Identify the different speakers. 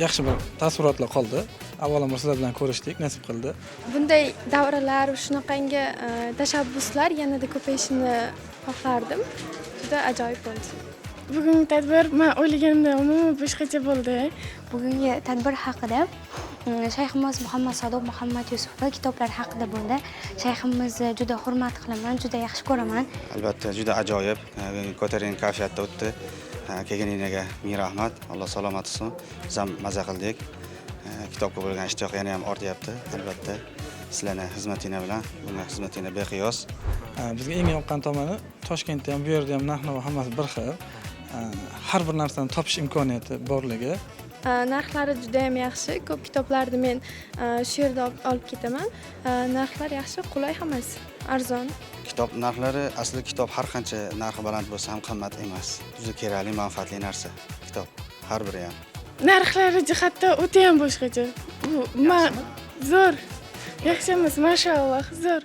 Speaker 1: yaxshi bir taassurotlar qoldi. Avvalambor sizlar bilan ko'rishdik, nasib qildi.
Speaker 2: Bunday davralar, shunaqangi tashabbuslar yanada ko'payishini xohlardim. Juda ajoyib bo'ldi.
Speaker 3: Bugungi tadbir men o'ylaganimdan umuman boshqacha bo'ldi.
Speaker 4: Bugungi tadbir haqida shayximiz Muhammad Sodiq Muhammad Yusufning kitoblari haqida bo'ldi. Shayximizni juda hurmat qilaman, juda yaxshi ko'raman.
Speaker 5: Albatta juda ajoyib. Ko'taring kayfiyatda o'tdi. Kelganingizga ming rahmat. Alloh salomat qilsin. Biz ham maza qildik. Kitobga bo'lgan ishtiyoq yana ham ortyapti. Albatta sizlarning xizmatingiz bilan, bunga xizmatingiz beqiyos.
Speaker 1: Bizga eng yoqqan tomoni Toshkentda ham, bu yerda ham narx-navo hammasi bir xil. Har bir narsani topish imkoniyati borligi.
Speaker 2: Narxlari juda ham yaxshi. Ko'p kitoblarni men shu yerda olib ketaman. Narxlar yaxshi, qulay hammasi, arzon.
Speaker 5: Kitob narxlari, asli kitob har qancha narxi baland bo'lsa ham qimmat emas. Juda kerakli, manfaatli narsa kitob har biri ham.
Speaker 3: Narxlari jihatdan o'ta ham boshqacha. Bu zo'r. Yaxshi emas, mashalloh, zo'r.